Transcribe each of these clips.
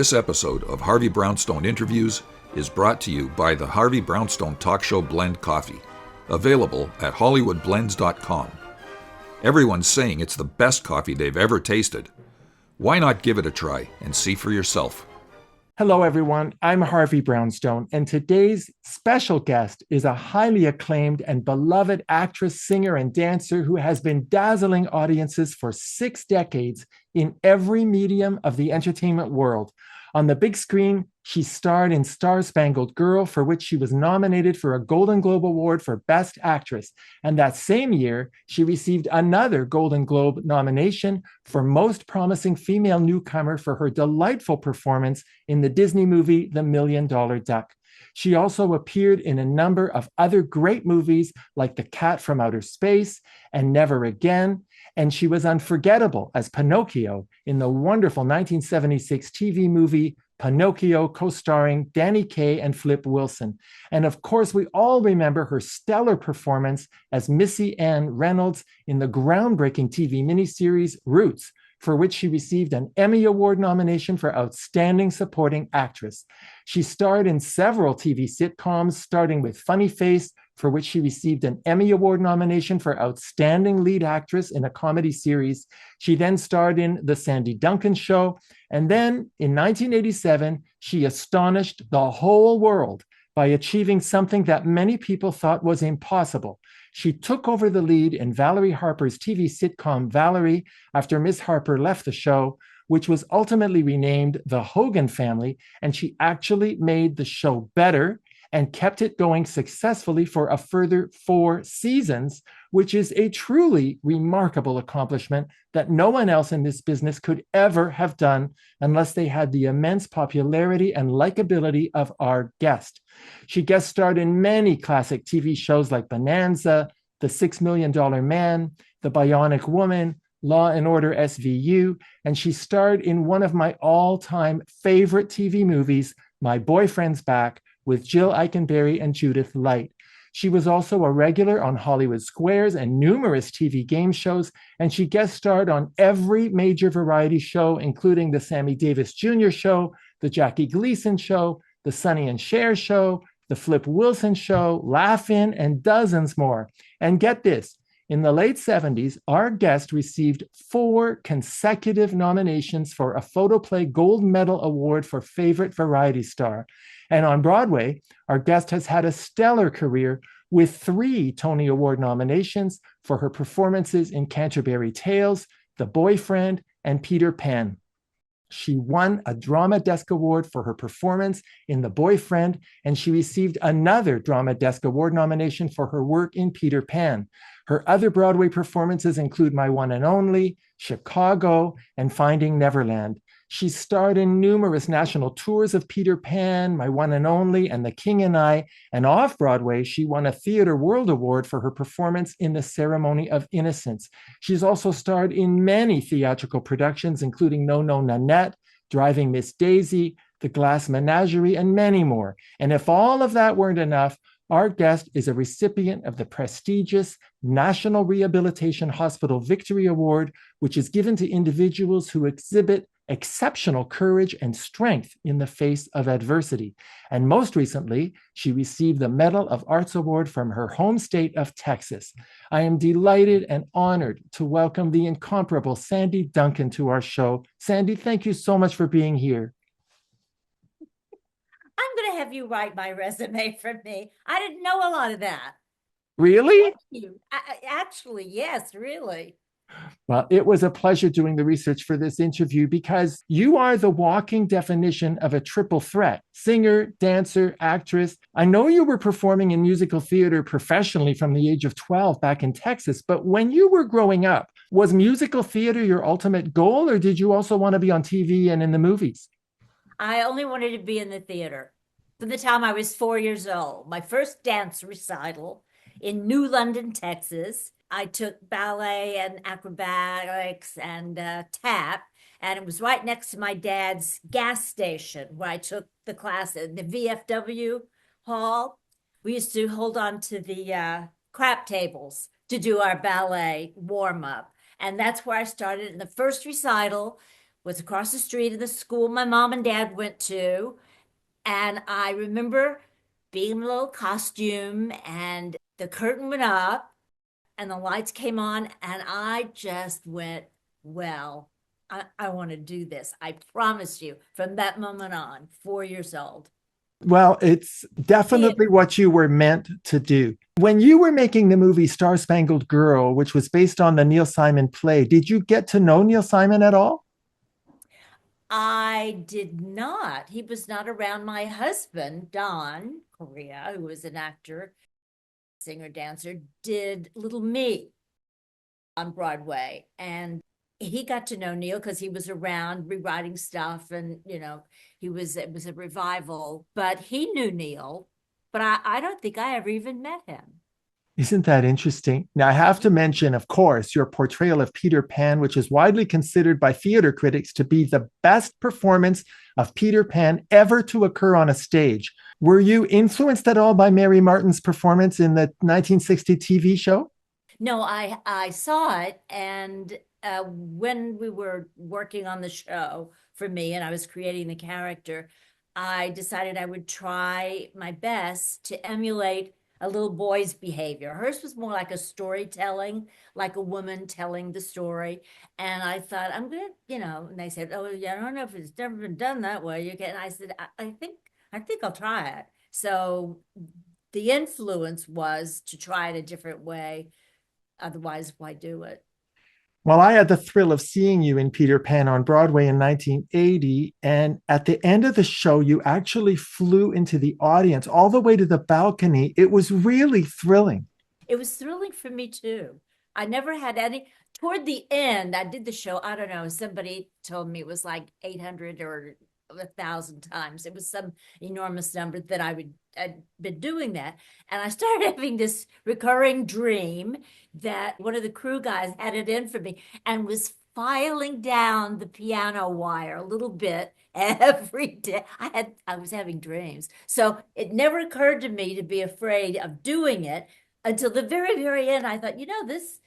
This episode of Harvey Brownstone Interviews is brought to you by the Harvey Brownstone Talk Show Blend Coffee, available at hollywoodblends.com. Everyone's saying it's the best coffee they've ever tasted. Why not give it a try and see for yourself? Hello, everyone. I'm Harvey Brownstone, and today's special guest is a highly acclaimed and beloved actress, singer, and dancer who has been dazzling audiences for 6 decades in every medium of the entertainment world. On the big screen, she starred in Spangled Girl, for which she was nominated for a Golden Globe Award for Best Actress. And that same year, she received another Golden Globe nomination for Most Promising Female Newcomer for her delightful performance in the Disney movie The $1,000,000 Duck. She also appeared in a number of other great movies like The Cat from Outer Space and Never Again. And she was unforgettable as Pinocchio in the wonderful 1976 TV movie Pinocchio, co-starring Danny Kaye and Flip Wilson. And of course, we all remember her stellar performance as Missy Anne Reynolds in the groundbreaking TV miniseries Roots, for which she received an Emmy Award nomination for Outstanding Supporting Actress. She starred in several TV sitcoms, starting with Funny Face, for which she received an Emmy Award nomination for Outstanding Lead Actress in a Comedy Series. She then starred in The Sandy Duncan Show. And then in 1987, she astonished the whole world by achieving something that many people thought was impossible. She took over the lead in Valerie Harper's TV sitcom Valerie after Miss Harper left the show, which was ultimately renamed The Hogan Family, and she actually made the show better and kept it going successfully for a further 4 seasons, which is a truly remarkable accomplishment that no one else in this business could ever have done unless they had the immense popularity and likability of our guest. She guest starred in many classic TV shows like Bonanza, The $6 Million Man, The Bionic Woman, Law and Order SVU, and she starred in one of my all-time favorite TV movies, My Boyfriend's Back, with Jill Eikenberry and Judith Light. She was also a regular on Hollywood Squares and numerous TV game shows, and she guest starred on every major variety show, including the Sammy Davis Jr. Show, the Jackie Gleason Show, the Sonny and Cher Show, the Flip Wilson Show, Laugh-In, and dozens more. And get this, in the late 70s, our guest received 4 consecutive nominations for a Photoplay Gold Medal Award for Favorite Variety Star. And on Broadway, our guest has had a stellar career with 3 Tony Award nominations for her performances in Canterbury Tales, The Boyfriend, and Peter Pan. She won a Drama Desk Award for her performance in The Boyfriend, and she received another Drama Desk Award nomination for her work in Peter Pan. Her other Broadway performances include My One and Only, Chicago, and Finding Neverland. She starred in numerous national tours of Peter Pan, My One and Only, and The King and I. And off-Broadway, she won a Theatre World Award for her performance in The Ceremony of Innocence. She's also starred in many theatrical productions, including No No Nanette, Driving Miss Daisy, The Glass Menagerie, and many more. And if all of that weren't enough, our guest is a recipient of the prestigious National Rehabilitation Hospital Victory Award, which is given to individuals who exhibit exceptional courage and strength in the face of adversity. And most recently, she received the Medal of Arts Award from her home state of Texas. I am delighted and honored to welcome the incomparable Sandy Duncan to our show. Sandy, thank you so much for being here. I'm going to have you write my resume for me. I didn't know a lot of that. Really? Thank you. Actually, yes, really. Well, it was a pleasure doing the research for this interview because you are the walking definition of a triple threat: singer, dancer, actress. I know you were performing in musical theater professionally from the age of 12 back in Texas, but when you were growing up, was musical theater your ultimate goal, or did you also want to be on TV and in the movies? I only wanted to be in the theater from the time I was 4 years old. My first dance recital in New London, Texas. I took ballet and acrobatics and tap, and it was right next to my dad's gas station where I took the class at the VFW hall. We used to hold on to the crap tables to do our ballet warm-up, and that's where I started. In the first recital was across the street of the school my mom and dad went to. And I remember being in a little costume and the curtain went up and the lights came on and I just went, well, I want to do this. I promise you from that moment on, 4 years old. Well, it's definitely Theater. what you were meant to do. When you were making the movie Star Spangled Girl, which was based on the Neil Simon play, did you get to know Neil Simon at all? I did not. He was not around. My husband, Don Correa, who was an actor, singer, dancer, did Little Me on Broadway. And he got to know Neil because he was around rewriting stuff and, it was a revival, but he knew Neil, but I don't think I ever even met him. Isn't that interesting? Now, I have to mention, of course, your portrayal of Peter Pan, which is widely considered by theater critics to be the best performance of Peter Pan ever to occur on a stage. Were you influenced at all by Mary Martin's performance in the 1960 TV show? No, I saw it, and when we were working on the show for me, and I was creating the character, I decided I would try my best to emulate a little boy's behavior. Hers was more like a storytelling, like a woman telling the story. And I thought, I'm good, and they said, oh, yeah, I don't know if it's never been done that way. You can, I said, I think I'll try it. So the influence was to try it a different way. Otherwise, why do it? Well, I had the thrill of seeing you in Peter Pan on Broadway in 1980. And at the end of the show, you actually flew into the audience all the way to the balcony. It was really thrilling. It was thrilling for me too. I never had any, toward the end, I did the show, I don't know, somebody told me it was like 800 or 1,000 times. It was some enormous number that I'd been doing that. And I started having this recurring dream that one of the crew guys had it in for me and was filing down the piano wire a little bit every day. I was having dreams. So it never occurred to me to be afraid of doing it until the very, very end. I thought, this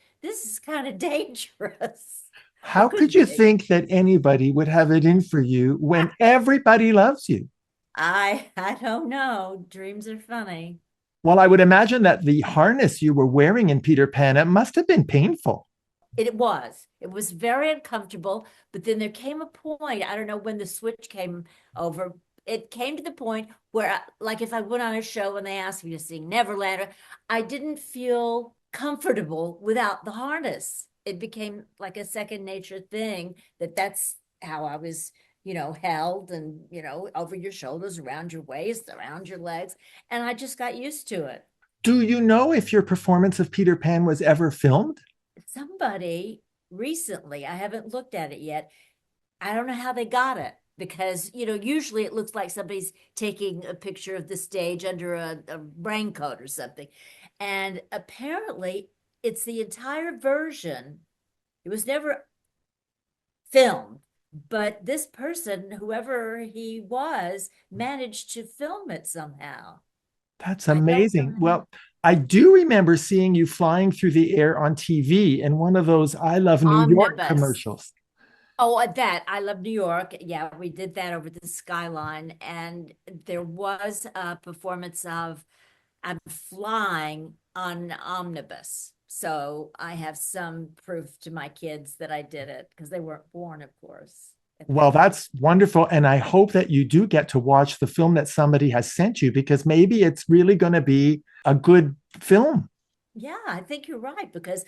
is kind of dangerous. Or How could could you be. think that anybody would have it in for you when everybody loves you? I don't know. Dreams are funny. Well, I would imagine that the harness you were wearing in Peter Pan, it must have been painful. It was. It was very uncomfortable. But then there came a point, I don't know when the switch came over. It came to the point where, like, if I went on a show and they asked me to sing Neverland, I didn't feel comfortable without the harness. It became like a second nature thing that's how I was, held and, over your shoulders, around your waist, around your legs. And I just got used to it. Do you know if your performance of Peter Pan was ever filmed? Somebody recently, I haven't looked at it yet. I don't know how they got it because, usually it looks like somebody's taking a picture of the stage under a raincoat or something. And apparently it's the entire version. It was never filmed, but this person, whoever he was, managed to film it somehow. That's I don't know amazing. how. Well, I do remember seeing you flying through the air on TV in one of those I Love New York Omnibus. commercials. Oh, at that. I love New York. Yeah, we did that over the skyline. And there was a performance of I'm flying on an omnibus. So I have some proof to my kids that I did it because they weren't born, of course, at Well, that time. that's wonderful. And I hope that you do get to watch the film that somebody has sent you because maybe it's really going to be a good film. Yeah, I think you're right because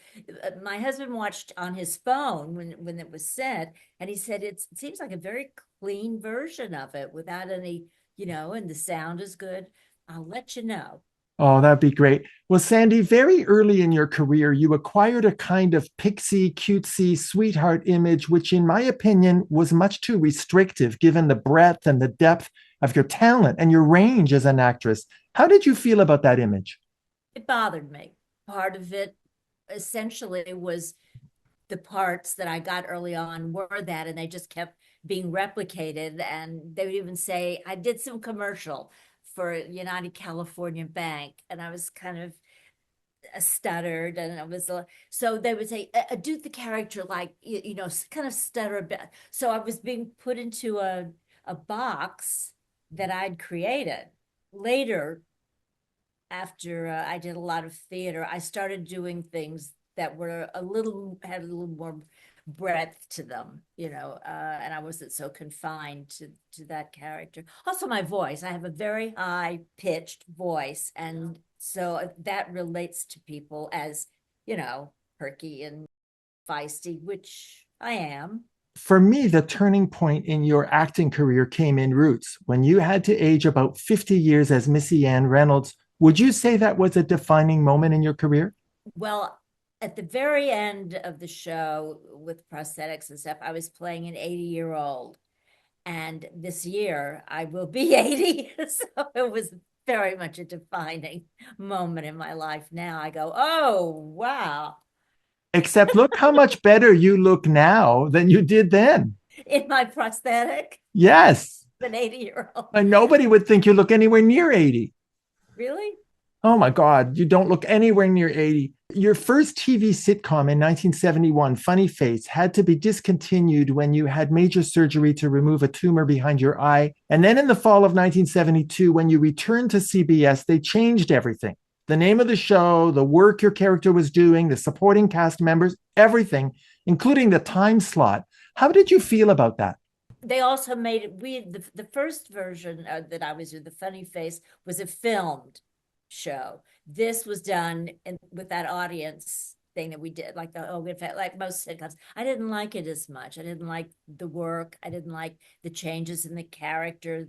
my husband watched on his phone when it was sent, and he said it seems like a very clean version of it without any, and the sound is good. I'll let you know. Oh, that'd be great. Well, Sandy, very early in your career, you acquired a kind of pixie, cutesy, sweetheart image, which, in my opinion, was much too restrictive given the breadth and the depth of your talent and your range as an actress. How did you feel about that image? It bothered me. Part of it essentially was the parts that I got early on were that, and they just kept being replicated. And they would even say, I did some commercial for United California Bank, and I was kind of stuttered, and it was so they would say, do the character like kind of stutter a bit. So I was being put into a box that I'd created. Later, after I did a lot of theater, I started doing things that had a little more breadth to them, and I wasn't so confined to that character. Also, my voice, I have a very high pitched voice, and so that relates to people as, perky and feisty, which I am. For me, the turning point in your acting career came in Roots, when you had to age about 50 years as Missy Anne Reynolds. Would you say that was a defining moment in your career? Well, at the very end of the show with prosthetics and stuff, I was playing an 80-year-old. And this year I will be 80. So it was very much a defining moment in my life. Now I go, oh, wow. Except look how much better you look now than you did then. In my prosthetic? Yes. An 80-year-old. And nobody would think you look anywhere near 80. Really? Oh my God, you don't look anywhere near 80. Your first TV sitcom in 1971, Funny Face, had to be discontinued when you had major surgery to remove a tumor behind your eye. And then in the fall of 1972, when you returned to CBS, they changed everything. The name of the show, the work your character was doing, the supporting cast members, everything, including the time slot. How did you feel about that? They also made it, the first version that I was in, the Funny Face, was a filmed show. This was done with that audience thing that we did, like the Hogan Family, like most sitcoms. I didn't like it as much. I didn't like the work. I didn't like the changes in the character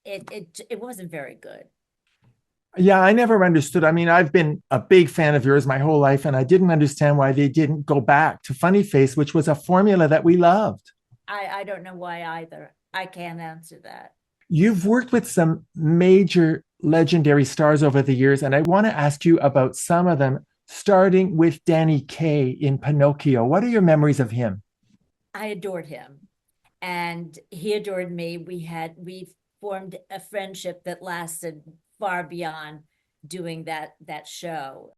it wasn't very good. Yeah, I never understood. I mean, I've been a big fan of yours my whole life, and I didn't understand why they didn't go back to Funny Face, which was a formula that we loved. I don't know why either. I can't answer that. You've worked with some major legendary stars over the years, and I want to ask you about some of them, starting with Danny Kaye in Pinocchio. What are your memories of him? I adored him, and he adored me. We formed a friendship that lasted far beyond doing that show.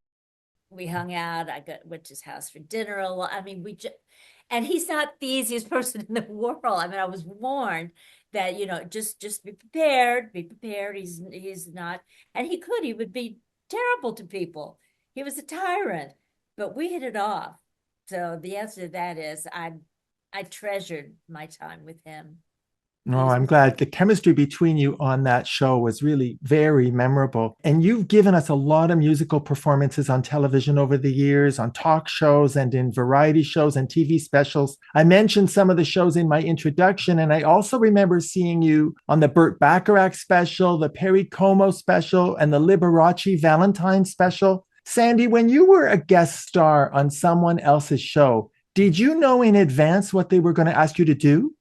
We hung out. Went to his house for dinner a lot. I mean, and he's not the easiest person in the world. I mean, I was warned that, just be prepared, he's not, and he would be terrible to people. He was a tyrant, but we hit it off. So the answer to that is I treasured my time with him. Oh, I'm glad. The chemistry between you on that show was really very memorable. And you've given us a lot of musical performances on television over the years, on talk shows and in variety shows and TV specials. I mentioned some of the shows in my introduction, and I also remember seeing you on the Burt Bacharach special, the Perry Como special, and the Liberace Valentine special. Sandy, when you were a guest star on someone else's show, did you know in advance what they were going to ask you to do?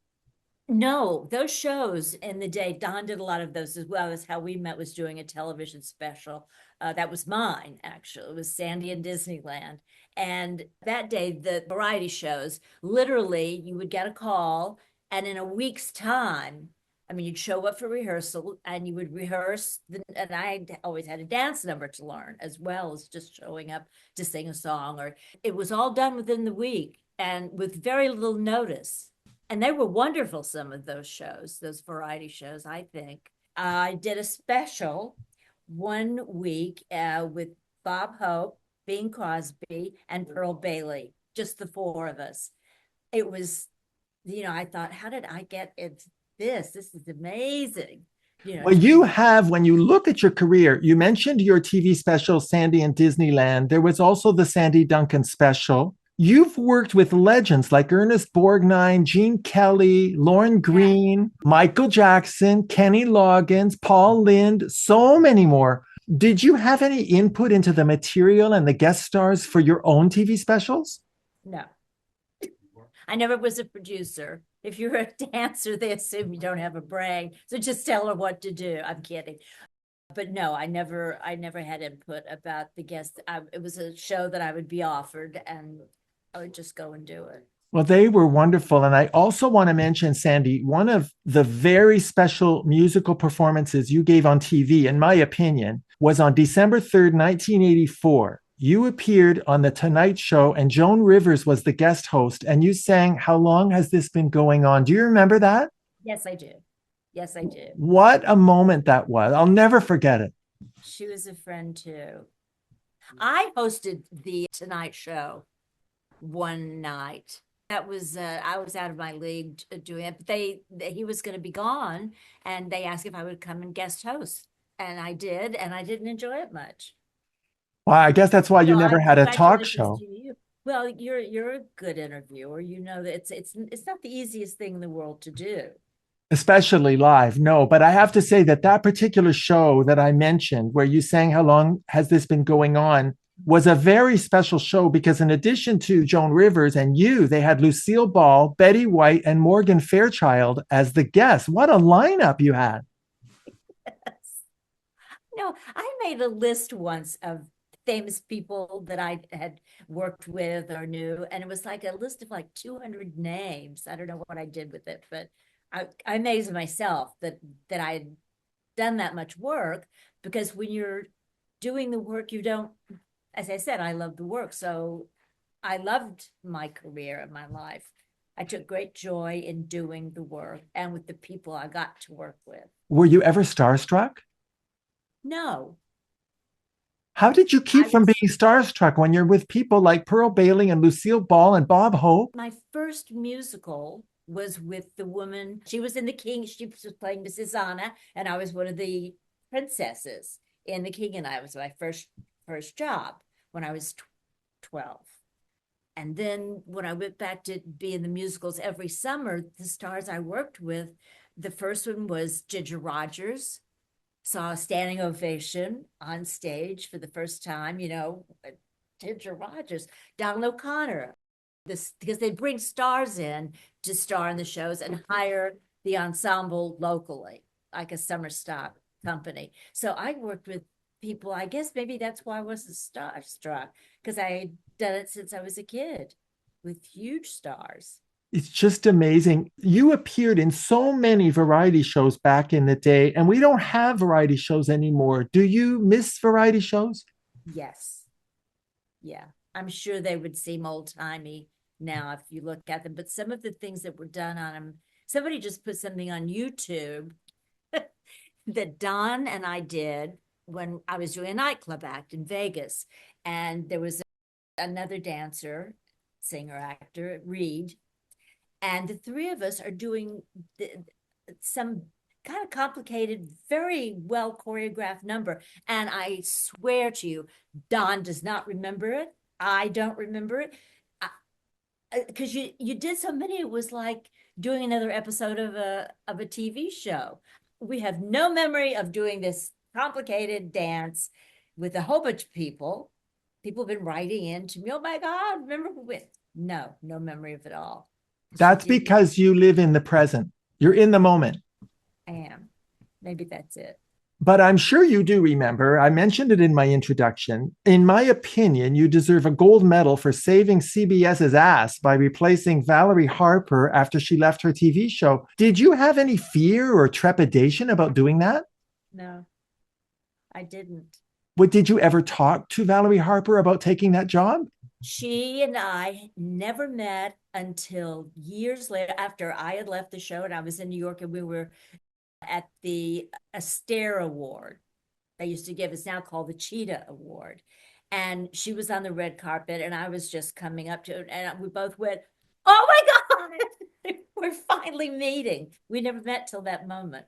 No, those shows in the day, Don did a lot of those as well. As how we met was doing a television special. That was mine, actually. It was Sandy in Disneyland. And that day, the variety shows, literally, you would get a call, and in a week's time, I mean, you'd show up for rehearsal and you would rehearse. And I always had a dance number to learn, as well as just showing up to sing a song. Or it was all done within the week and with very little notice. And they were wonderful, some of those shows, those variety shows, I think. I did a special one week with Bob Hope, Bing Crosby, and Pearl Bailey, just the four of us. It was, I thought, how did I get into this? This is amazing. Well, you have, when you look at your career, you mentioned your TV special, Sandy in Disneyland. There was also the Sandy Duncan special. You've worked with legends like Ernest Borgnine, Gene Kelly, Lauren Green, Michael Jackson, Kenny Loggins, Paul Lynde, so many more. Did you have any input into the material and the guest stars for your own TV specials? No. I never was a producer. If you're a dancer, they assume you don't have a brain. So just tell her what to do. I'm kidding. But no, I never had input about the guests. It was a show that I would be offered, and I would just go and do it. Well, they were wonderful. And I also want to mention, Sandy, one of the very special musical performances you gave on TV, in my opinion, was on December 3rd, 1984. You appeared on The Tonight Show, and Joan Rivers was the guest host, and you sang How Long Has This Been Going On? Do you remember that? Yes, I do. Yes, I do. What a moment that was. I'll never forget it. She was a friend too. I hosted the Tonight Show one night. That was I was out of my league doing it, but he was going to be gone, and they asked if I would come and guest host, and I did, and I didn't enjoy it much. Well, I guess that's why you So never had a talk congratulations show. to you. Well, you're a good interviewer. You know that it's not the easiest thing in the world to do. Especially live. No, but I have to say that that particular show that I mentioned, where you sang How Long Has This Been Going On, was a very special show because in addition to Joan Rivers and you, they had Lucille Ball, Betty White, and Morgan Fairchild as the guests. What a lineup you had. No, I made a list once of famous people that I had worked with or knew, and it was like a list of like 200 names. I don't know what I did with it, but I amazed myself that I had done that much work, because when you're doing the work, you don't, as I said, I love the work. So I loved my career and my life. I took great joy in doing the work and with the people I got to work with. Were you ever starstruck? No, How did you keep I from was, being starstruck when you're with people like Pearl Bailey and Lucille Ball and Bob Hope? my first musical was with the woman. She was in The King. She was playing Mrs. Anna, and I was one of the princesses in The King, and I was my first job when I was 12. And then when I went back to be in the musicals every summer, the stars I worked with, the first one was Ginger Rogers. Saw a standing ovation on stage for the first time, Ginger Rogers, Donald O'Connor, this, because they bring stars in to star in the shows and hire the ensemble locally, like a summer stock company. So I worked with people, I guess maybe that's why I wasn't starstruck, because I had done it since I was a kid with huge stars. It's just amazing. You appeared in so many variety shows back in the day, and we don't have variety shows anymore. Do you miss variety shows? Yes. Yeah. I'm sure they would seem old timey now if you look at them, but some of the things that were done on them, somebody just put something on YouTube that Don and I did when I was doing a nightclub act in Vegas. And there was another dancer, singer, actor, Reed, and the three of us are doing some kind of complicated, very well choreographed number. And I swear to you, Don does not remember it. I don't remember it. Because you did so many, it was like doing another episode of a TV show. We have no memory of doing this complicated dance with a whole bunch of people. People have been writing in to me, oh my God, remember who went? No memory of it all. That's because you live in the present. You're in the moment. I am. Maybe that's it. But I'm sure you do remember. I mentioned it in my introduction. In my opinion, you deserve a gold medal for saving CBS's ass by replacing Valerie Harper after she left her TV show. Did you have any fear or trepidation about doing that? No, I didn't. What, did you ever talk to Valerie Harper about taking that job? She and I never met until years later, after I had left the show and I was in New York, and we were at the Astaire Award. They used to give, it's now called the Cheetah Award. And she was on the red carpet and I was just coming up to it, and we both went, oh my God, we're finally meeting. We never met till that moment.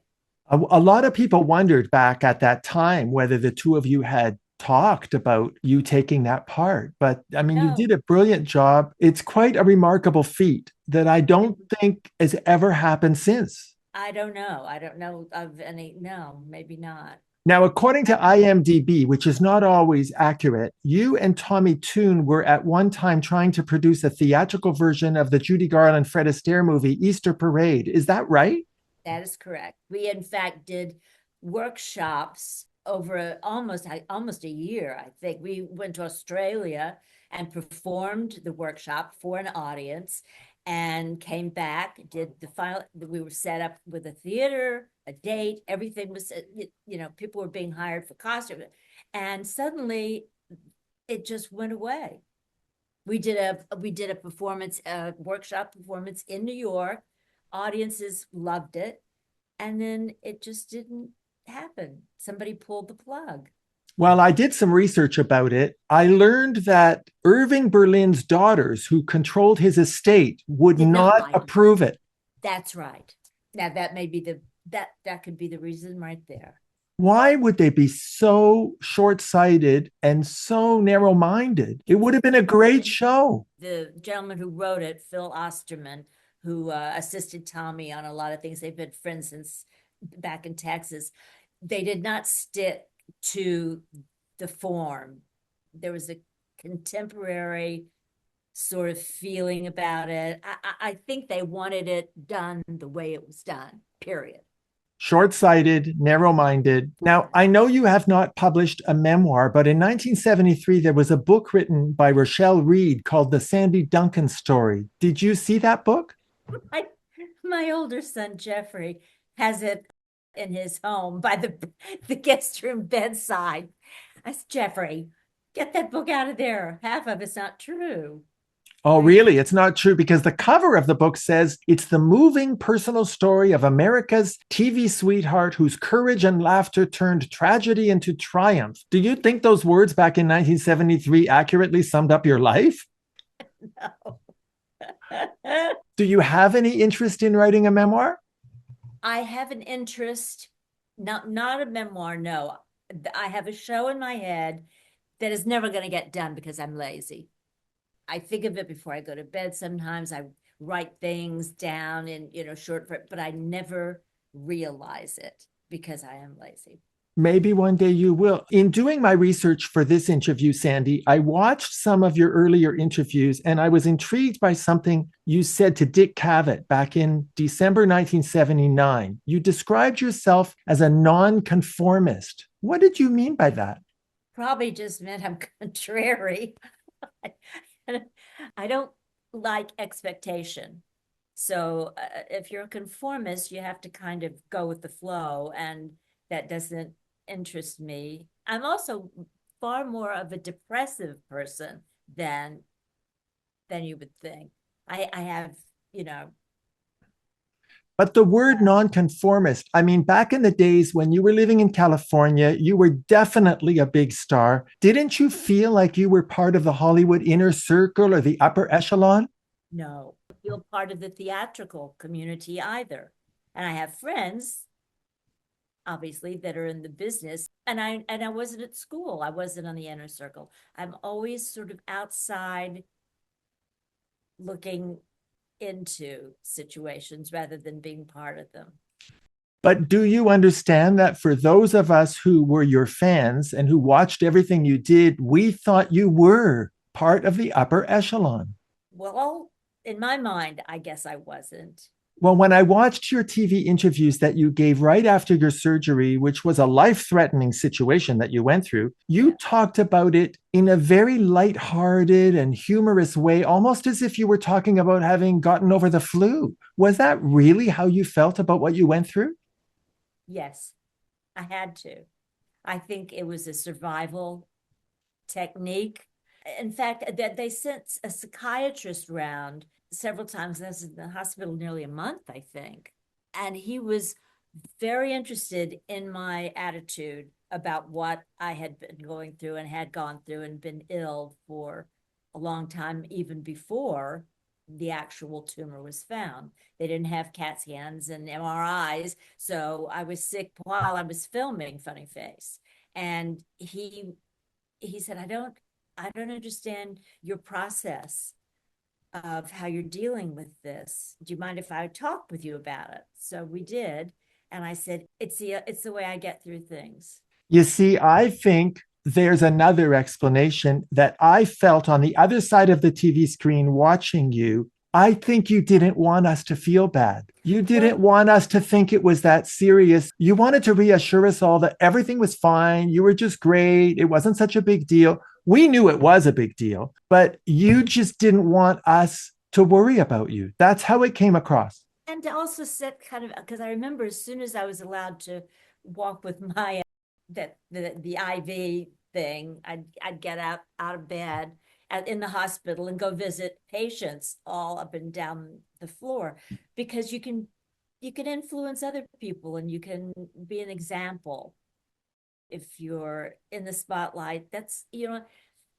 A lot of people wondered back at that time whether the two of you had talked about you taking that part. But I mean, you No, did a brilliant job. It's quite a remarkable feat that I don't think has ever happened since. I don't know. I don't know of any. No, maybe not. Now, according to IMDb, which is not always accurate, you and Tommy Tune were at one time trying to produce a theatrical version of the Judy Garland Fred Astaire movie, Easter Parade. Is that right? That is correct. We, in fact, did workshops over almost a year, I think. We went to Australia and performed the workshop for an audience and came back, did the final. We were set up with a theater a date. Everything was, people were being hired for costume. And suddenly it just went away. We did a performance, a workshop performance in New York. Audiences loved it. And then it just didn't happen. Somebody pulled the plug. Well, I did some research about it. I learned that Irving Berlin's daughters, who controlled his estate, would Did not not like it. approve it. That's right. Now that may be that could be the reason right there. Why would they be so short-sighted and so narrow-minded? It would have been a great show. The gentleman who wrote it, Phil Osterman, who assisted Tommy on a lot of things. They've been friends since back in Texas. They did not stick to the form. There was a contemporary sort of feeling about it. I think they wanted it done the way it was done, period. Short-sighted, narrow-minded. Now, I know you have not published a memoir, but in 1973, there was a book written by Rochelle Reed called The Sandy Duncan Story. Did you see that book? My older son, Jeffrey, has it in his home by the guest room bedside. I said, Jeffrey, get that book out of there. Half of it's not true. Oh, really? It's not true, because the cover of the book says it's the moving personal story of America's TV sweetheart whose courage and laughter turned tragedy into triumph. Do you think those words back in 1973 accurately summed up your life? No. Do you have any interest in writing a memoir? I have an interest, not a memoir, no. I have a show in my head that is never going to get done because I'm lazy. I think of it before I go to bed. Sometimes I write things down in, short, but I never realize it because I am lazy. Maybe one day you will. In doing my research for this interview, Sandy, I watched some of your earlier interviews and I was intrigued by something you said to Dick Cavett back in December 1979. You described yourself as a nonconformist. What did you mean by that? Probably just meant I'm contrary. I don't like expectation. So if you're a conformist, you have to kind of go with the flow, and that doesn't interest me. I'm also far more of a depressive person than you would think. I have, But the word nonconformist, I mean, back in the days when you were living in California, you were definitely a big star. Didn't you feel like you were part of the Hollywood inner circle or the upper echelon? no, I feel part of the theatrical community either. And I have friends, obviously, that are in the business. And I wasn't at school. I wasn't on the inner circle. I'm always sort of outside looking into situations rather than being part of them. But do you understand that for those of us who were your fans and who watched everything you did, we thought you were part of the upper echelon? Well, in my mind, I guess I wasn't. Well, when I watched your TV interviews that you gave right after your surgery, which was a life-threatening situation that you went through, you talked about it in a very lighthearted and humorous way, almost as if you were talking about having gotten over the flu. Was that really how you felt about what you went through? Yes, I had to. I think it was a survival technique. In fact, that they sent a psychiatrist round several times. I was in the hospital nearly a month, I think. And he was very interested in my attitude about what I had been going through and had gone through and been ill for a long time, even before the actual tumor was found. They didn't have CAT scans and MRIs. So I was sick while I was filming Funny Face. And he said, I don't understand your process of how you're dealing with this. Do you mind if I talk with you about it? So we did. And I said, it's the way I get through things. You see, I think there's another explanation that I felt on the other side of the TV screen watching you. I think you didn't want us to feel bad. You didn't want us to think it was that serious. You wanted to reassure us all that everything was fine. You were just great. It wasn't such a big deal. We knew it was a big deal, but you just didn't want us to worry about you. That's how it came across. And to also set kind of, because I remember as soon as I was allowed to walk with my the IV thing, I'd get out of bed in the hospital and go visit patients all up and down the floor, because you can influence other people and you can be an example if you're in the spotlight. That's,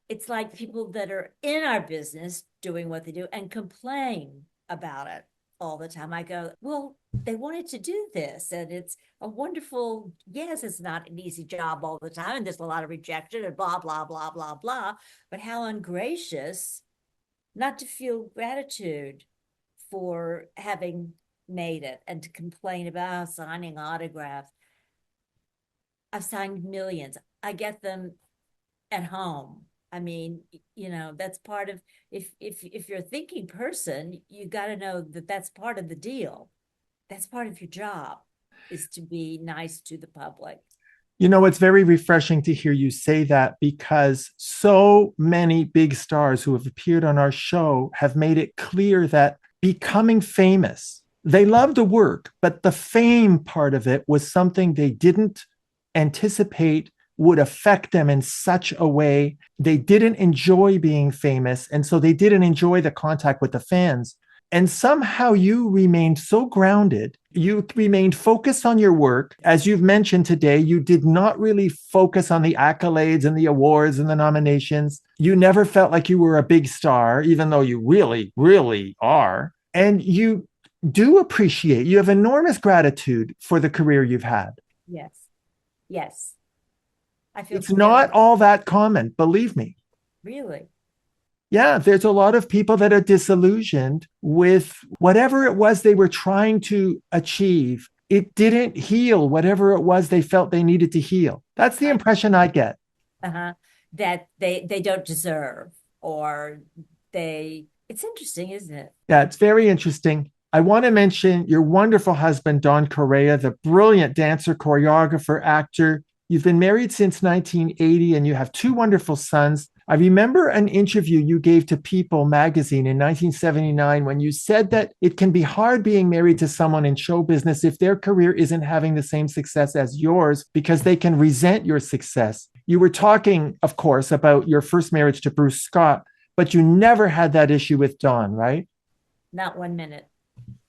it's like people that are in our business doing what they do and complain about it all the time. I go, well, they wanted to do this, and it's a wonderful, yes, it's not an easy job all the time, and there's a lot of rejection and blah, blah, blah, blah, blah. But how ungracious not to feel gratitude for having made it and to complain about signing autographs. I've signed millions. I get them at home. I mean, that's part of, if you're a thinking person, you got to know that that's part of the deal. That's part of your job, is to be nice to the public. It's very refreshing to hear you say that, because so many big stars who have appeared on our show have made it clear that becoming famous, they love the work, but the fame part of it was something they didn't anticipate would affect them in such a way. They didn't enjoy being famous, and so they didn't enjoy the contact with the fans. And somehow you remained so grounded. You remained focused on your work. As you've mentioned today, you did not really focus on the accolades and the awards and the nominations. You never felt like you were a big star, even though you really, really are. And you do appreciate, you have enormous gratitude for the career you've had. Yes. Yes. I feel it's not all that common, believe me. Really? Yeah, there's a lot of people that are disillusioned with whatever it was they were trying to achieve. It didn't heal whatever it was they felt they needed to heal. That's the impression I get. That they don't deserve, or it's interesting, isn't it? Yeah, it's very interesting. I want to mention your wonderful husband, Don Correa, the brilliant dancer, choreographer, actor. You've been married since 1980 and you have two wonderful sons. I remember an interview you gave to People magazine in 1979 when you said that it can be hard being married to someone in show business if their career isn't having the same success as yours, because they can resent your success. You were talking, of course, about your first marriage to Bruce Scott, but you never had that issue with Don, right? Not 1 minute.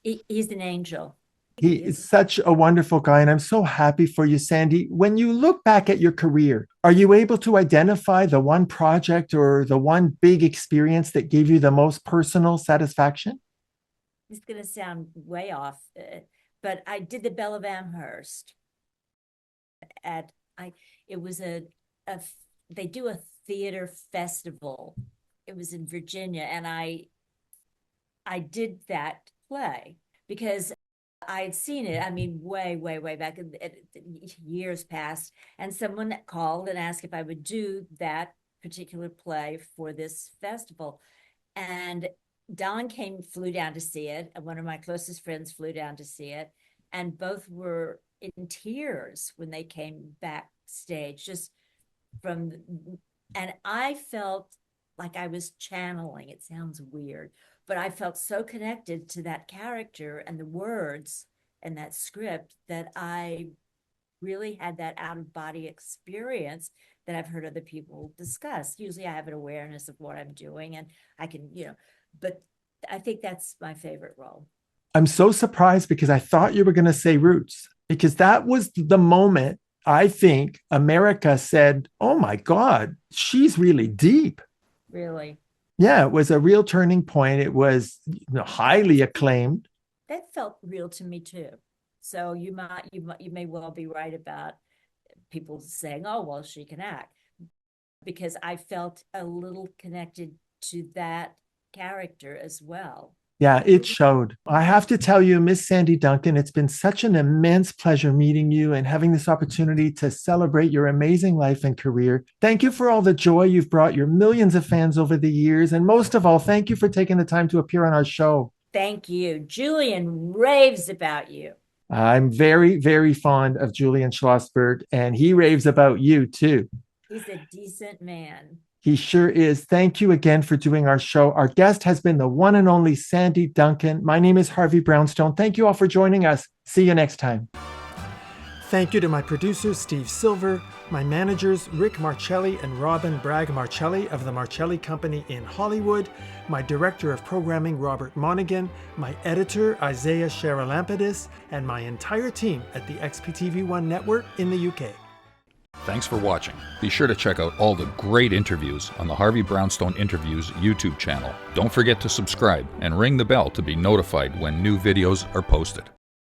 He's an angel. He is such a wonderful guy, and I'm so happy for you, Sandy. When you look back at your career, are you able to identify the one project or the one big experience that gave you the most personal satisfaction? It's going to sound way off, but I did the Belle of Amherst. It was they do a theater festival. It was in Virginia, and I did that play because I had seen it, I mean, way, way, way back, years past. And someone called and asked if I would do that particular play for this festival. And Don flew down to see it. And one of my closest friends flew down to see it. And both were in tears when they came backstage, and I felt like I was channeling. It sounds weird, but I felt so connected to that character and the words and that script that I really had that out-of-body experience that I've heard other people discuss. Usually I have an awareness of what I'm doing and I can, but I think that's my favorite role. I'm so surprised because I thought you were going to say Roots, because that was the moment I think America said, oh my God, she's really deep. Really? Yeah, it was a real turning point. It was highly acclaimed. That felt real to me too. So you may well be right about people saying, "Oh, well, she can act," because I felt a little connected to that character as well. Yeah, it showed. I have to tell you, Miss Sandy Duncan, it's been such an immense pleasure meeting you and having this opportunity to celebrate your amazing life and career. Thank you for all the joy you've brought your millions of fans over the years. And most of all, thank you for taking the time to appear on our show. Thank you. Julian raves about you. I'm very, very fond of Julian Schlossberg, and he raves about you too. He's a decent man. He sure is. Thank you again for doing our show. Our guest has been the one and only Sandy Duncan. My name is Harvey Brownstone. Thank you all for joining us. See you next time. Thank you to my producer, Steve Silver, my managers, Rick Marcelli and Robin Bragg Marcelli of the Marcelli Company in Hollywood, my director of programming, Robert Monaghan, my editor, Isaiah Sheralampidis, and my entire team at the XPTV1 network in the UK. Thanks for watching. Be sure to check out all the great interviews on the Harvey Brownstone Interviews YouTube channel. Don't forget to subscribe and ring the bell to be notified when new videos are posted.